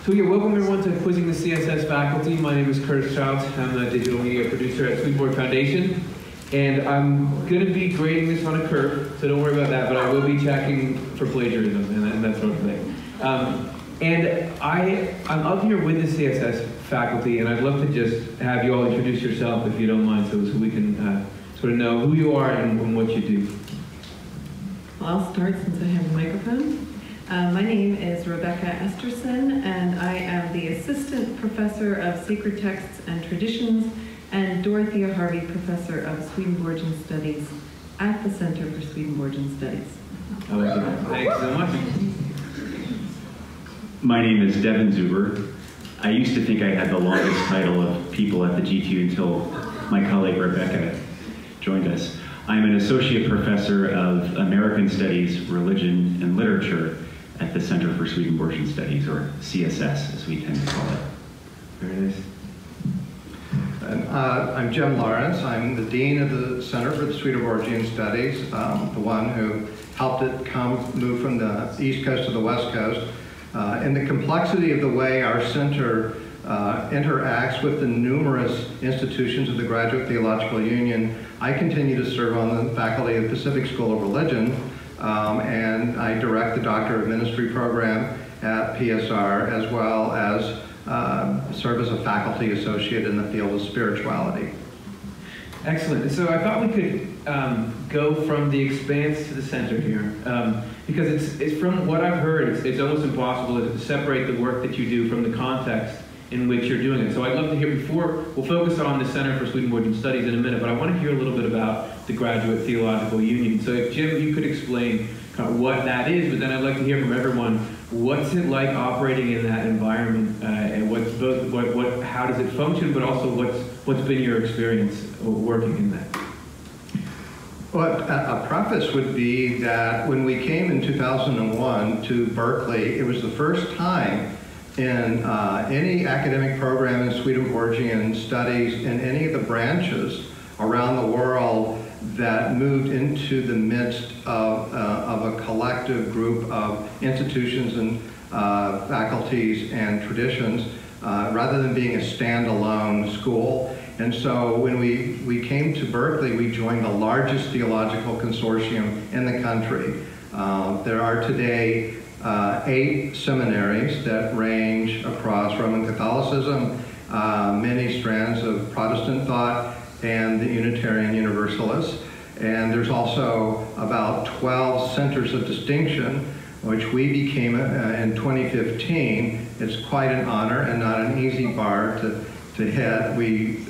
So yeah, welcome everyone to Quizzing the CSS Faculty. My name is Curtis Childs. I'm a digital media producer at Swedenborg Foundation. And I'm going to be grading this on a curve, so don't worry about that, but I will be checking for plagiarism and that sort of thing. I'm up here with the CSS faculty, and I'd love to just have you all introduce yourself, if you don't mind, so we can sort of know who you are and what you do. Well, I'll start since I have a microphone. My name is Rebecca Esterson, and I am the Assistant Professor of Sacred Texts and Traditions and Dorothea Harvey Professor of Swedenborgian Studies at the Center for Swedenborgian Studies. Thanks so much. My name is Devin Zuber. I used to think I had the longest title of people at the GTU until my colleague Rebecca joined us. I'm an Associate Professor of American Studies, Religion, and Literature at the Center for Swedenborgian Studies, or CSS, as we tend to call it. Very nice. I'm Jim Lawrence. I'm the Dean of the Center for the Swedenborgian Studies, the one who helped it move from the East Coast to the West Coast. And the complexity of the way our center interacts with the numerous institutions of the Graduate Theological Union, I continue to serve on the faculty of the Pacific School of Religion, and I direct the Doctor of Ministry program at PSR, as well as serve as a faculty associate in the field of spirituality. Excellent. So I thought we could go from the expanse to the center here, because it's from what I've heard, it's almost impossible to separate the work that you do from the context in which you're doing it. So I'd love to hear, before we'll focus on the Center for Swedenborgian Studies in a minute, but I want to hear a little bit about the Graduate Theological Union. So if Jim, you could explain kind of what that is, but then I'd like to hear from everyone, what's it like operating in that environment, and how does it function, but also what's been your experience working in that? Well, a preface would be that when we came in 2001 to Berkeley, it was the first time in any academic program in Swedenborgian Studies in any of the branches around the world that moved into the midst of a collective group of institutions and faculties and traditions, rather than being a standalone school. And so when we came to Berkeley, we joined the largest theological consortium in the country. There are today 8 seminaries that range across Roman Catholicism, many strands of Protestant thought, and the Unitarian Universalists. And there's also about 12 centers of distinction, which we became in 2015. It's quite an honor and not an easy bar to hit. We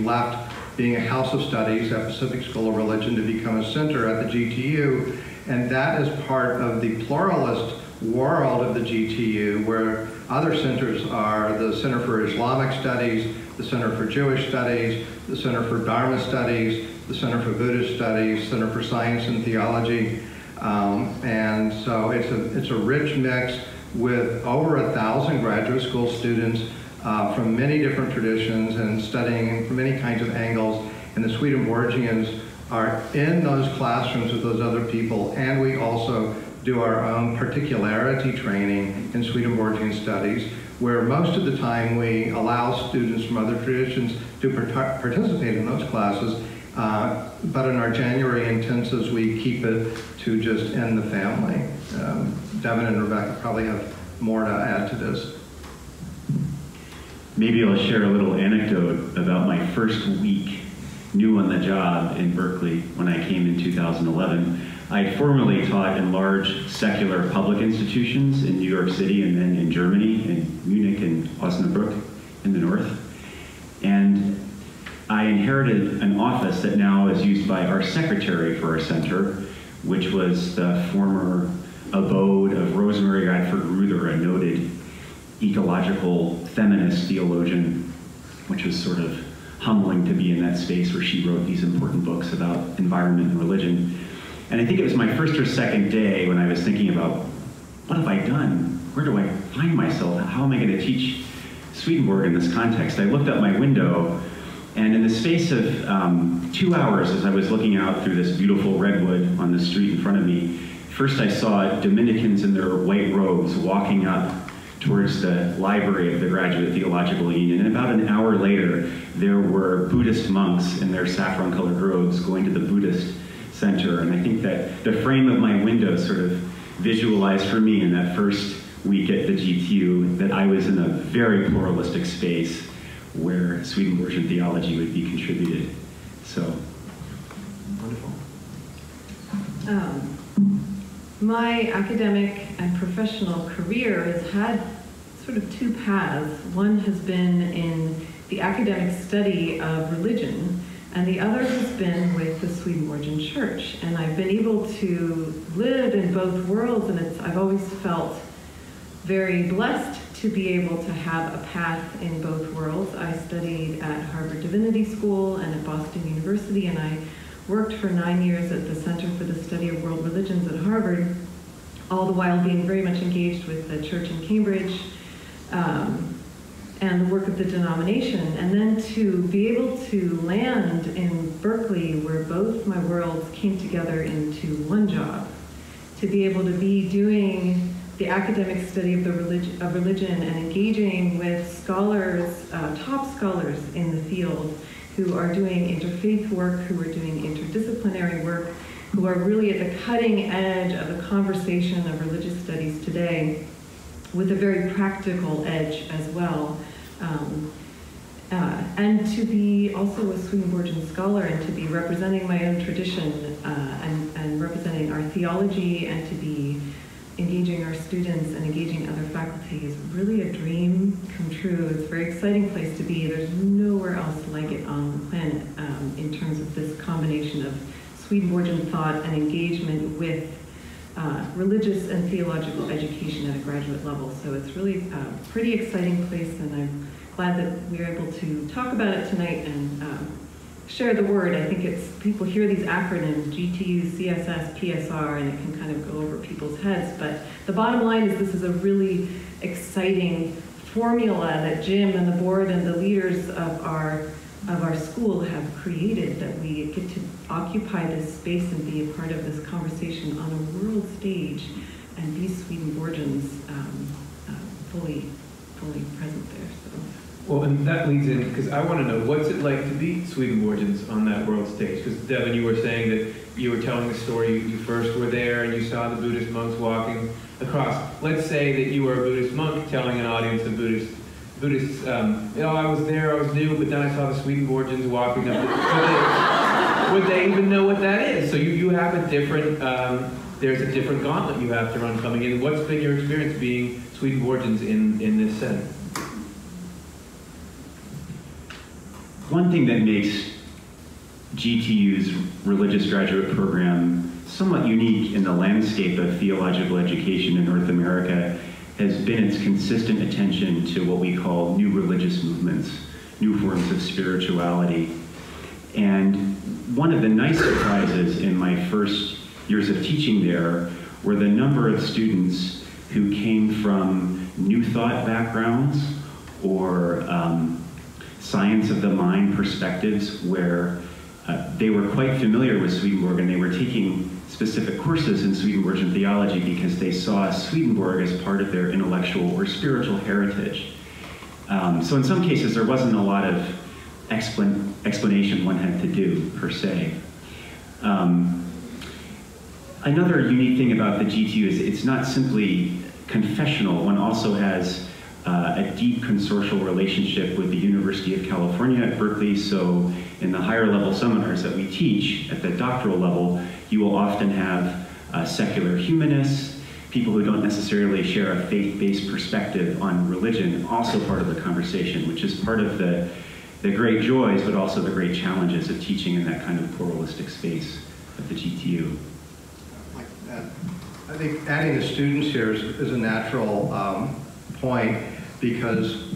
left being a house of studies at Pacific School of Religion to become a center at the GTU. And that is part of the pluralist world of the GTU, where other centers are the Center for Islamic Studies, the Center for Jewish Studies, the Center for Dharma Studies, the Center for Buddhist Studies, Center for Science and Theology. And so it's a rich mix with over 1,000 graduate school students from many different traditions and studying from many kinds of angles. And the Swedenborgians are in those classrooms with those other people, and we also do our own particularity training in Swedenborgian Studies, where most of the time we allow students from other traditions to participate in those classes, but in our January intensives we keep it to just in the family. Devin and Rebecca probably have more to add to this. Maybe I'll share a little anecdote about my first week new on the job in Berkeley when I came in 2011. I had formerly taught in large secular public institutions in New York City and then in Germany, in Munich and Osnabrück in the north. And I inherited an office that now is used by our secretary for our center, which was the former abode of Rosemary Radford Ruther, a noted ecological feminist theologian, which was sort of humbling to be in that space where she wrote these important books about environment and religion. And I think it was my first or second day when I was thinking about, what have I done? Where do I find myself? How am I going to teach Swedenborg in this context? I looked out my window, and in the space of 2 hours as I was looking out through this beautiful redwood on the street in front of me, first I saw Dominicans in their white robes walking up towards the library of the Graduate Theological Union. And about an hour later, there were Buddhist monks in their saffron-colored robes going to the Buddhist center. And I think that the frame of my window sort of visualized for me in that first week at the GTU that I was in a very pluralistic space where Swedenborgian theology would be contributed. So, wonderful. My academic and professional career has had sort of two paths. One has been in the academic study of religion, and the other has been with the Swedenborgian Church. And I've been able to live in both worlds, and I've always felt very blessed to be able to have a path in both worlds. I studied at Harvard Divinity School and at Boston University, and I worked for 9 years at the Center for the Study of World Religions at Harvard, all the while being very much engaged with the church in Cambridge and the work of the denomination. And then to be able to land in Berkeley, where both my worlds came together into one job, to be able to be doing the academic study of religion and engaging with scholars, top scholars in the field, who are doing interfaith work, who are doing interdisciplinary work, who are really at the cutting edge of the conversation of religious studies today, with a very practical edge as well. And to be also a Swedenborgian scholar and to be representing my own tradition and representing our theology and to be engaging our students and engaging other faculty is really a dream come true. It's a very exciting place to be. There's nowhere else like it on the planet in terms of this combination of Swedenborgian thought and engagement with religious and theological education at a graduate level. So it's really a pretty exciting place, and I'm glad that we're able to talk about it tonight and share the word. I think it's, people hear these acronyms, GTU, CSS, PSR, and it can kind of go over people's heads. But the bottom line is this is a really exciting formula that Jim and the board and the leaders of our school have created, that we get to occupy this space and be a part of this conversation on a world stage and be Swedenborgians fully present there. So. Well, and that leads in, because I want to know, what's it like to be Swedenborgians on that world stage? Because Devin, you were saying that you were telling the story, you first were there and you saw the Buddhist monks walking across. Let's say that you were a Buddhist monk telling an audience of Buddhists, I was there, I was new, but then I saw the Swedenborgians walking up. Would they even know what that is? So you have a different, there's a different gauntlet you have to run coming in. What's been your experience being Swedenborgians in this setting? One thing that makes GTU's religious graduate program somewhat unique in the landscape of theological education in North America has been its consistent attention to what we call new religious movements, new forms of spirituality. And one of the nice surprises in my first years of teaching there were the number of students who came from New Thought backgrounds or science of the mind perspectives, where they were quite familiar with Swedenborg and they were taking specific courses in Swedenborgian theology because they saw Swedenborg as part of their intellectual or spiritual heritage. So in some cases there wasn't a lot of explanation one had to do, per se. Another unique thing about the GTU is it's not simply confessional. One also has a deep consortial relationship with the University of California at Berkeley. So in the higher level seminars that we teach at the doctoral level, you will often have secular humanists, people who don't necessarily share a faith-based perspective on religion, also part of the conversation, which is part of the great joys, but also the great challenges of teaching in that kind of pluralistic space of the GTU. I think adding the students here is a natural point, because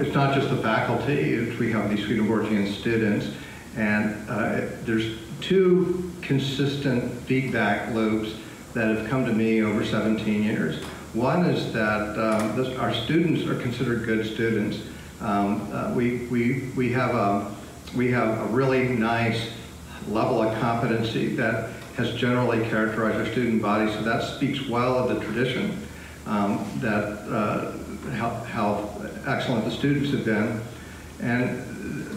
it's not just the faculty. We have these Swedenborgian students, and there's two consistent feedback loops that have come to me over 17 years. One is that our students are considered good students. We have a really nice level of competency that has generally characterized our student body, so that speaks well of the tradition that how excellent the students have been. And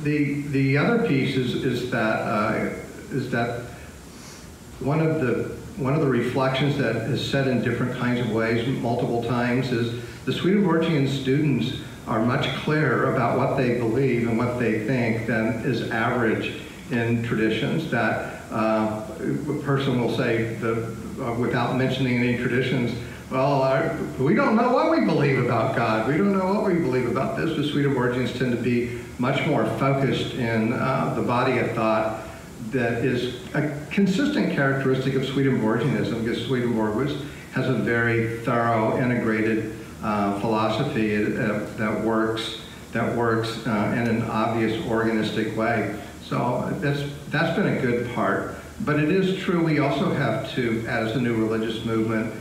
the other piece is that one of the reflections that is said in different kinds of ways multiple times is the Swedenborgian students are much clearer about what they believe and what they think than is average in traditions. That a person will say, without mentioning any traditions, well, we don't know what we believe about God. We don't know what we believe about this. The Swedenborgians tend to be much more focused in the body of thought that is a consistent characteristic of Swedenborgianism, because Swedenborg has a very thorough, integrated philosophy that works in an obvious organistic way. So that's been a good part. But it is true we also have to, as a new religious movement,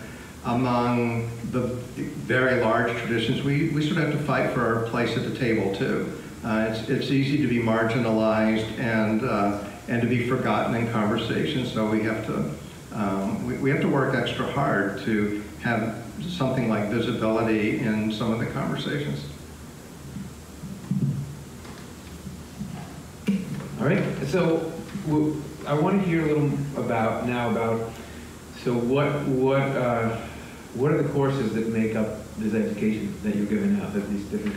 among the very large traditions, we sort of have to fight for our place at the table too. It's easy to be marginalized and to be forgotten in conversation. So we have to work extra hard to have something like visibility in some of the conversations. All right, so I want to hear a little about so what are the courses that make up this education that you're giving out, that these different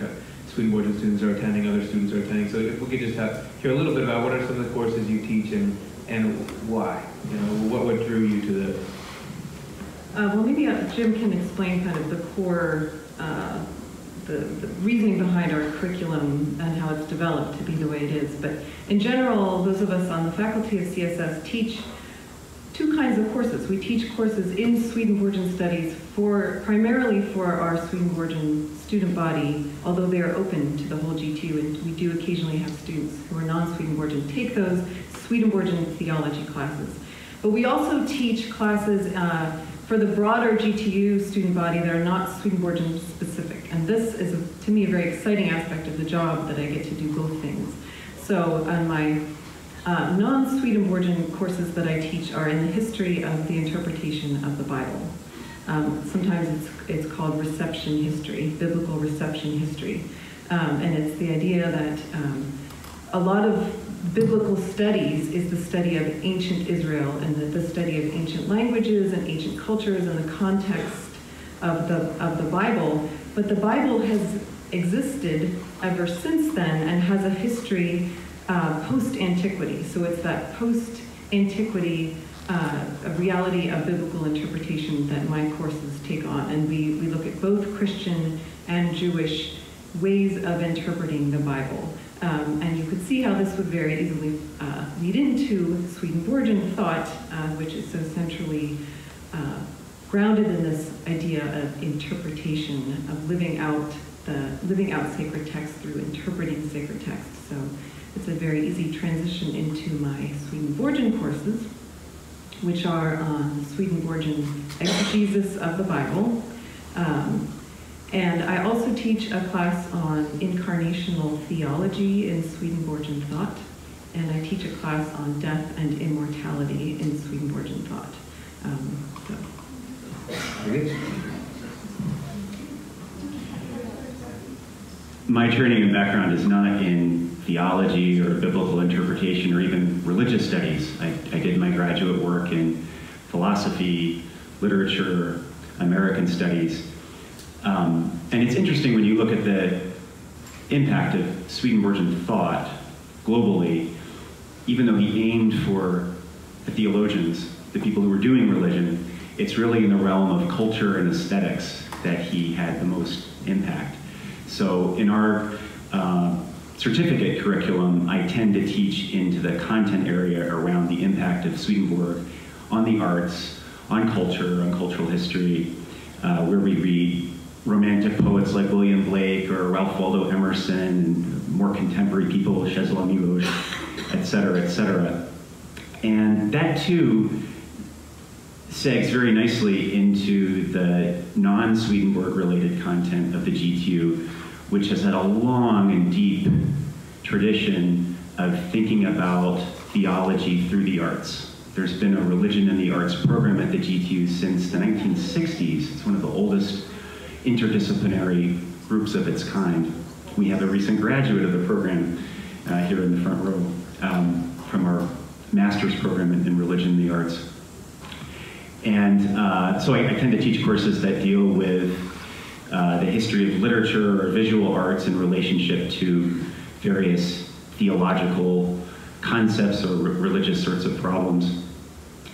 Swedenborgian students are attending, other students are attending? So if we could just hear a little bit about what are some of the courses you teach and why? You know, what drew you to this? Well, maybe Jim can explain kind of the core, the reasoning behind our curriculum and how it's developed to be the way it is. But in general, those of us on the faculty of CSS teach two kinds of courses. We teach courses in Swedenborgian Studies primarily for our Swedenborgian student body, although they are open to the whole GTU, and we do occasionally have students who are non-Swedenborgian take those Swedenborgian theology classes. But we also teach classes for the broader GTU student body that are not Swedenborgian specific. And this is, to me, a very exciting aspect of the job, that I get to do both things. So on my non-Swedenborgian courses that I teach are in the history of the interpretation of the Bible. Sometimes it's called reception history, biblical reception history. And it's the idea that a lot of biblical studies is the study of ancient Israel and the study of ancient languages and ancient cultures and the context of the Bible. But the Bible has existed ever since then and has a history post-antiquity. So it's that post-antiquity reality of biblical interpretation that my courses take on. And we look at both Christian and Jewish ways of interpreting the Bible. And you could see how this would very easily lead into Swedenborgian thought, which is so centrally grounded in this idea of interpretation, of living out sacred text through interpreting sacred text. So it's a very easy transition into my Swedenborgian courses, which are on Swedenborgian exegesis of the Bible. And I also teach a class on incarnational theology in Swedenborgian thought. And I teach a class on death and immortality in Swedenborgian thought. Very good. My training and background is not in theology or biblical interpretation or even religious studies. I did my graduate work in philosophy, literature, American studies. And it's interesting when you look at the impact of Swedenborgian thought globally, even though he aimed for the theologians, the people who were doing religion, it's really in the realm of culture and aesthetics that he had the most impact. So in our certificate curriculum, I tend to teach into the content area around the impact of Swedenborg on the arts, on culture, on cultural history, where we read romantic poets like William Blake or Ralph Waldo Emerson, and more contemporary people, Czesław Miłosz, et cetera, et cetera. And that too segs very nicely into the non-Swedenborg related content of the GTU, which has had a long and deep tradition of thinking about theology through the arts. There's been a religion in the arts program at the GTU since the 1960s. It's one of the oldest interdisciplinary groups of its kind. We have a recent graduate of the program here in the front row from our master's program in religion and the arts. And so I tend to teach courses that deal with the history of literature or visual arts in relationship to various theological concepts or religious sorts of problems.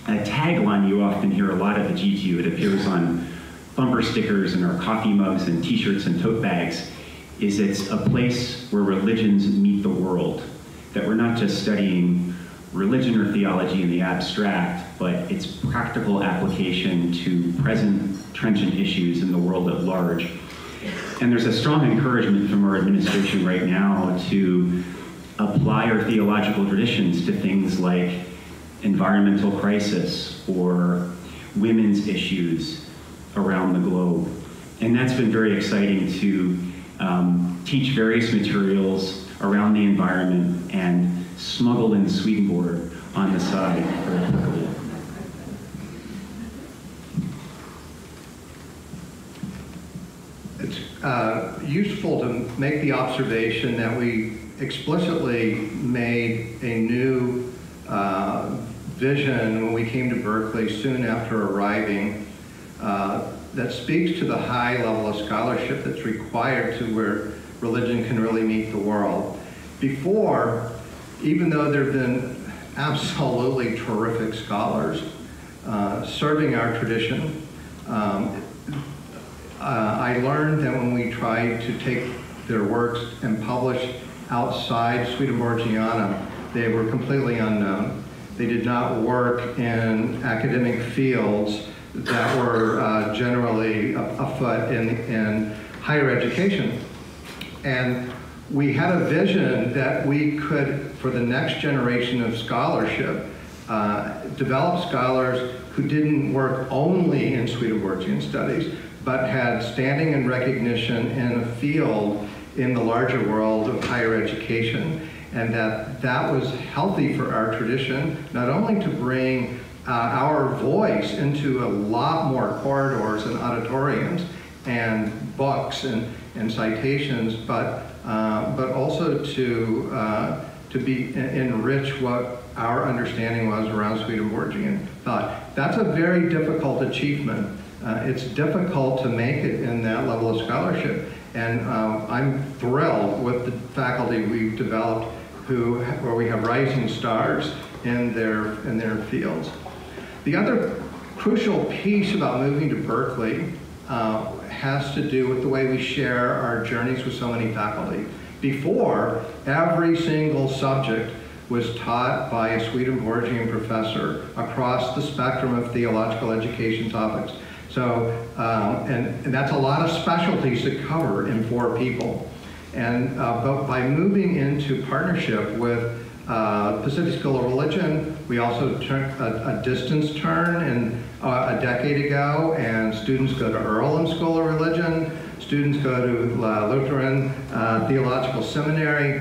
A tagline you often hear a lot at the GTU, it appears on bumper stickers and our coffee mugs and t-shirts and tote bags, is it's a place where religions meet the world. That we're not just studying religion or theology in the abstract, but its practical application to present trenchant issues in the world at large. And there's a strong encouragement from our administration right now to apply our theological traditions to things like environmental crisis or women's issues around the globe. And that's been very exciting to teach various materials around the environment and smuggle in Swedenborg on the side for applicable. It's useful to make the observation that we explicitly made a new vision when we came to Berkeley soon after arriving that speaks to the high level of scholarship that's required to where religion can really meet the world. Before, even though there have been absolutely terrific scholars serving our tradition, I learned that when we tried to take their works and publish outside Swedenborgiana, they were completely unknown. They did not work in academic fields that were generally afoot in higher education. And we had a vision that we could, for the next generation of scholarship, develop scholars who didn't work only in Swedenborgian studies, but had standing and recognition in a field in the larger world of higher education, and that was healthy for our tradition, not only to bring our voice into a lot more corridors and auditoriums and books and citations, but also to enrich what our understanding was around Swedenborgian thought. That's a very difficult achievement. It's difficult to make it in that level of scholarship, and I'm thrilled with the faculty we've developed where we have rising stars in their fields. The other crucial piece about moving to Berkeley has to do with the way we share our journeys with so many faculty. Before, every single subject was taught by a Swedenborgian professor across the spectrum of theological education topics. So, and that's a lot of specialties to cover in 4 people. And but by moving into partnership with Pacific School of Religion, we also took a distance turn in a decade ago, and students go to Earlham School of Religion, students go to Lutheran Theological Seminary.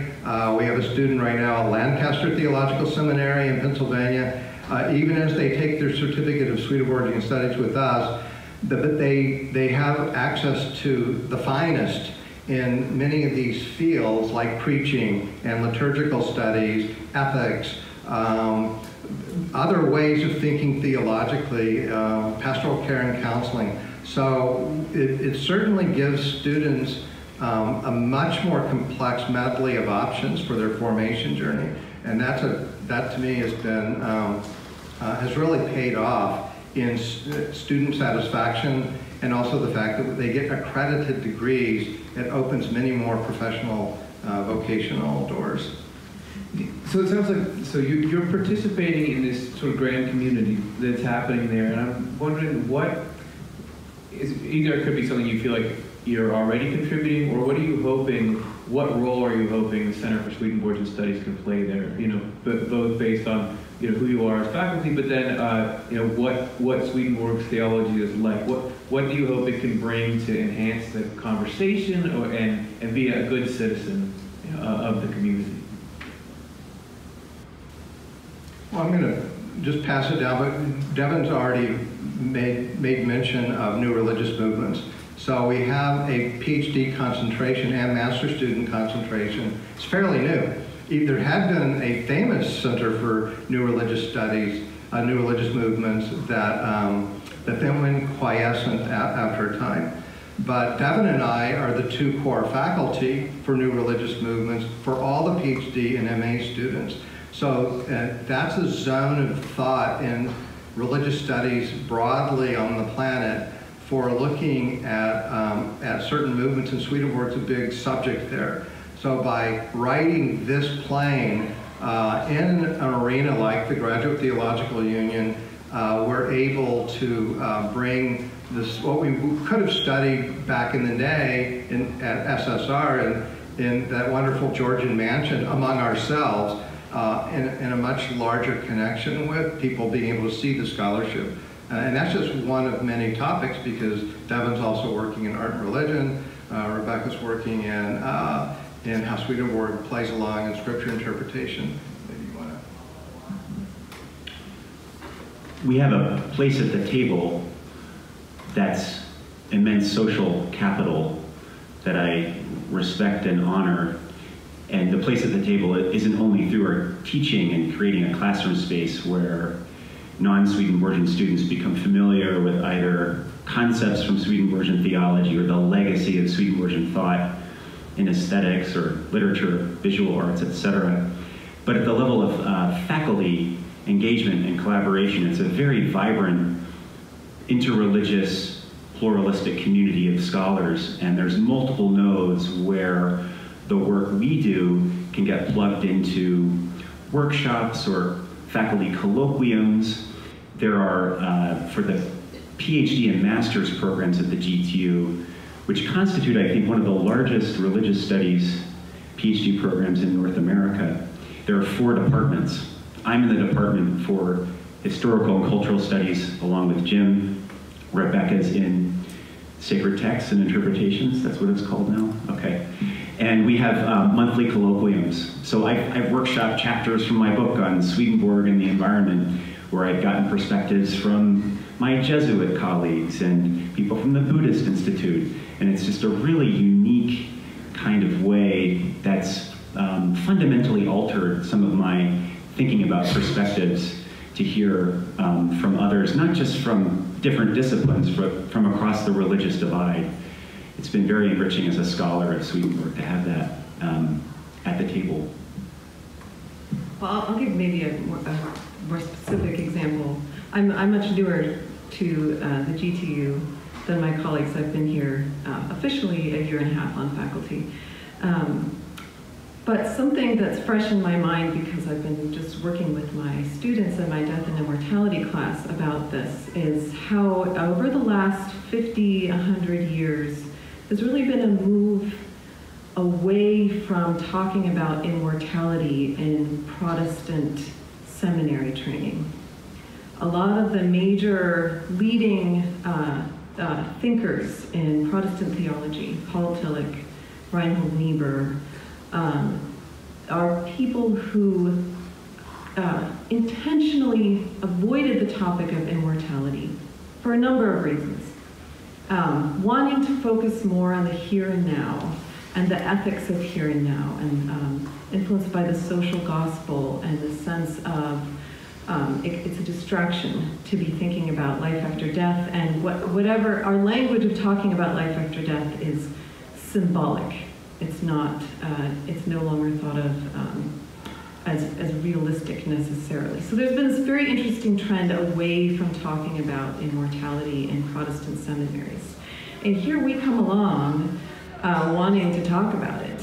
We have a student right now at Lancaster Theological Seminary in Pennsylvania. Even as they take their certificate of Swedenborgian Studies with us, they have access to the finest in many of these fields, like preaching and liturgical studies, ethics, other ways of thinking theologically, pastoral care and counseling. So it certainly gives students a much more complex medley of options for their formation journey, and that to me has been has really paid off in student satisfaction, and also the fact that they get accredited degrees. It opens many more professional vocational doors. So it sounds like you're participating in this sort of grand community that's happening there, and I'm wondering what is, either it could be something you feel like you're already contributing, or what are you hoping, what role are you hoping the Center for Swedenborgian Studies can play there? You know, both based on who you are as faculty, but then what Swedenborg's theology is like. What do you hope it can bring to enhance the conversation and be a good citizen of the community? Well, I'm going to just pass it down, but Devin's already made mention of new religious movements. So we have a PhD concentration and master's student concentration. It's fairly new. There had been a famous Center for New Religious Studies, New Religious Movements that then went quiescent after a time. But Devin and I are the two core faculty for New Religious Movements for all the PhD and MA students. So that's a zone of thought in religious studies broadly on the planet for looking at certain movements, and Swedenborg's a big subject there. So by writing this plane in an arena like the Graduate Theological Union, we're able to bring this, what we could have studied back in the day at SSR in that wonderful Georgian mansion among ourselves, in a much larger connection with people being able to see the scholarship. And that's just one of many topics, because Devin's also working in art and religion, Rebecca's working in how Swedenborg plays along in scripture interpretation. Maybe you want to. We have a place at the table that's immense social capital that I respect and honor. And the place at the table isn't only through our teaching and creating a classroom space where non-Swedenborgian students become familiar with either concepts from Swedenborgian theology or the legacy of Swedenborgian thought in aesthetics or literature, visual arts, etc. But at the level of faculty engagement and collaboration, it's a very vibrant, interreligious, pluralistic community of scholars, and there's multiple nodes where the work we do can get plugged into workshops or faculty colloquiums. There are, for the PhD and master's programs at the GTU, which constitute, I think, one of the largest religious studies PhD programs in North America, there are 4 departments. I'm in the department for historical and cultural studies, along with Jim. Rebecca's in sacred texts and interpretations, that's what it's called now? Okay. And we have monthly colloquiums. So I've workshopped chapters from my book on Swedenborg and the environment, where I've gotten perspectives from my Jesuit colleagues and people from the Buddhist Institute. And it's just a really unique kind of way that's fundamentally altered some of my thinking about perspectives to hear from others, not just from different disciplines, but from across the religious divide. It's been very enriching as a scholar of Swedenborg to have that at the table. Well, I'll give maybe a more specific example. I'm much newer to the GTU than my colleagues. I've been here officially a year and a half on faculty. But something that's fresh in my mind, because I've been just working with my students in my death and immortality class about this, is how over the last 50, 100 years, there's really been a move away from talking about immortality in Protestant seminary training. A lot of the major leading thinkers in Protestant theology, Paul Tillich, Reinhold Niebuhr, are people who intentionally avoided the topic of immortality for a number of reasons. Wanting to focus more on the here and now and the ethics of here and now, and influenced by the social gospel and the sense of it's a distraction to be thinking about life after death, and whatever our language of talking about life after death is symbolic. It's not. It's no longer thought of as realistic necessarily. So there's been this very interesting trend away from talking about immortality in Protestant seminaries, and here we come along wanting to talk about it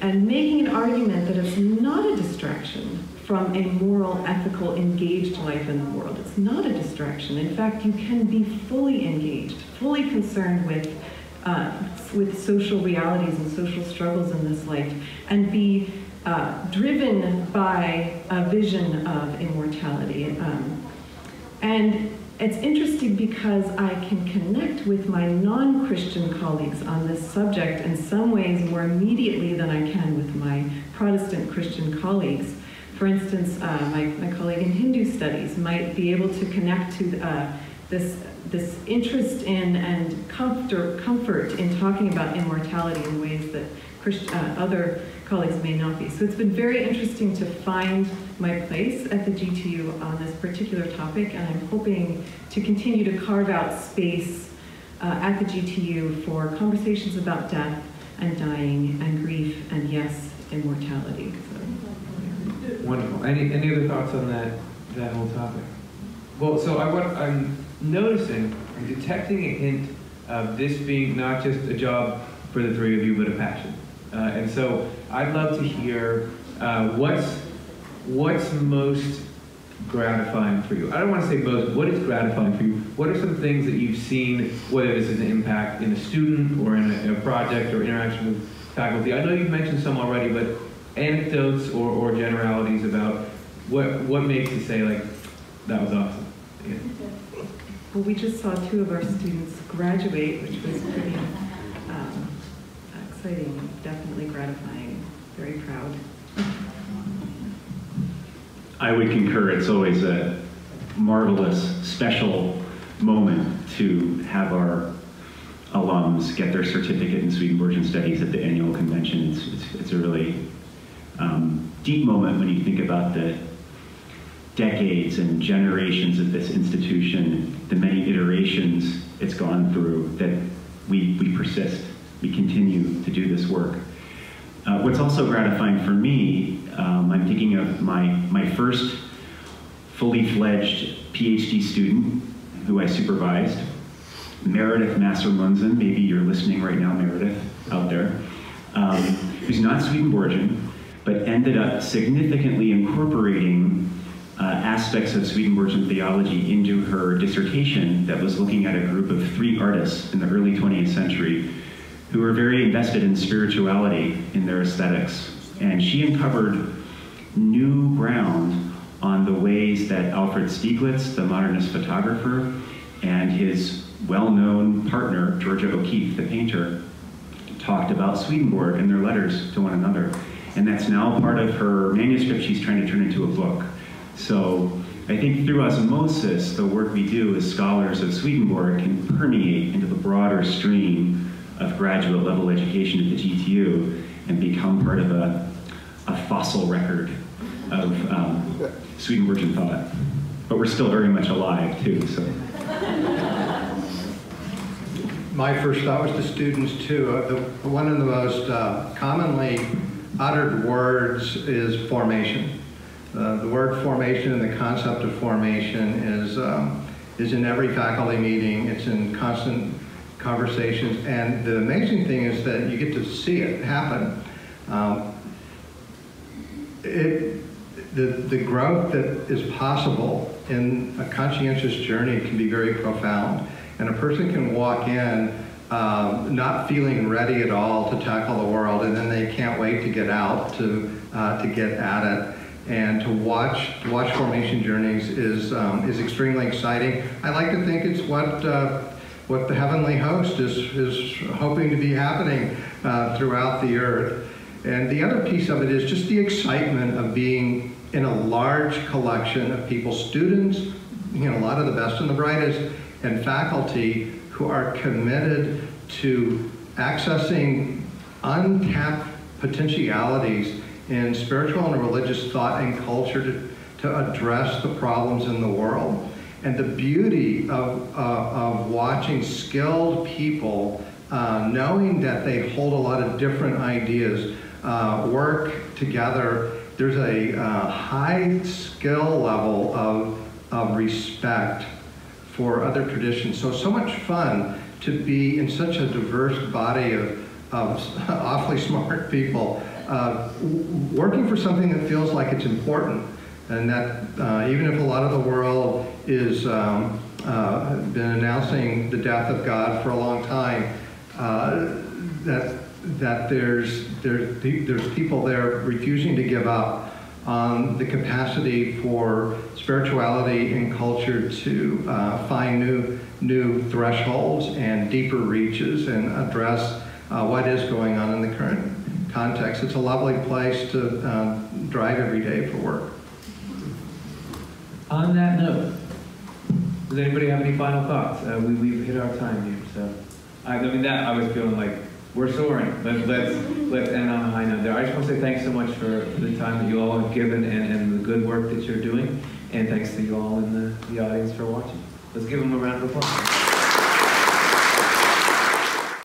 and making an argument that it's not a distraction from a moral, ethical, engaged life in the world. It's not a distraction. In fact, you can be fully engaged, fully concerned with social realities and social struggles in this life, and be driven by a vision of immortality. And it's interesting because I can connect with my non-Christian colleagues on this subject in some ways more immediately than I can with my Protestant Christian colleagues. For instance, my colleague in Hindu studies might be able to connect to this interest in and comfort in talking about immortality in ways that other colleagues may not be. So it's been very interesting to find my place at the GTU on this particular topic, and I'm hoping to continue to carve out space at the GTU for conversations about death and dying and grief and, yes, immortality. So, wonderful. Any other thoughts on that whole topic? Well, so what I'm noticing, I'm detecting a hint of this being not just a job for the three of you, but a passion. And so I'd love to hear what's most gratifying for you. I don't want to say most, what is gratifying for you? What are some things that you've seen, whether this is an impact in a student or in a project or interaction with faculty? I know you've mentioned some already, but anecdotes or generalities about what makes you say, like, that was awesome? Yeah. Well, we just saw 2 of our students graduate, which was pretty exciting, definitely gratifying, very proud. I would concur. It's always a marvelous, special moment to have our alums get their certificate in Swedenborgian Studies at the annual convention. It's a really deep moment when you think about the decades and generations of this institution, the many iterations it's gone through, that we persist. We continue to do this work. What's also gratifying for me, I'm thinking of my first fully fledged PhD student who I supervised, Meredith Masser-Munzen. Maybe you're listening right now, Meredith, out there, who's not Swedenborgian, but ended up significantly incorporating aspects of Swedenborgian theology into her dissertation that was looking at a group of 3 artists in the early 20th century who were very invested in spirituality in their aesthetics. And she uncovered new ground on the ways that Alfred Stieglitz, the modernist photographer, and his well-known partner, Georgia O'Keeffe, the painter, talked about Swedenborg in their letters to one another. And that's now part of her manuscript she's trying to turn into a book. So I think through osmosis, the work we do as scholars of Swedenborg can permeate into the broader stream of graduate level education at the GTU and become part of a fossil record of Swedenborgian thought. But we're still very much alive too, so. My first thought was to students too. One of the most commonly uttered words is formation. The word formation and the concept of formation is in every faculty meeting. It's in constant conversations, and the amazing thing is that you get to see it happen. The growth that is possible in a conscientious journey can be very profound, and a person can walk in not feeling ready at all to tackle the world, and then they can't wait to get out to get at it. And to watch formation journeys is extremely exciting. I like to think it's what the heavenly host is hoping to be happening throughout the earth. And the other piece of it is just the excitement of being in a large collection of people, students, a lot of the best and the brightest, and faculty who are committed to accessing untapped potentialities in spiritual and religious thought and culture to address the problems in the world. And the beauty of watching skilled people, knowing that they hold a lot of different ideas, work together. There's a high skill level of respect for other traditions. So much fun to be in such a diverse body of awfully smart people, working for something that feels like it's important. And that even if a lot of the world is been announcing the death of God for a long time, that there's people there refusing to give up on the capacity for spirituality and culture to find new thresholds and deeper reaches and address what is going on in the current context. It's a lovely place to drive every day for work. On that note, Does anybody have any final thoughts? We've hit our time here, so I mean that I was feeling like we're soaring. Let's end on a high note there. I just want to say thanks so much for the time that you all have given and the good work that you're doing, and thanks to you all in the audience for watching. Let's give them a round of applause.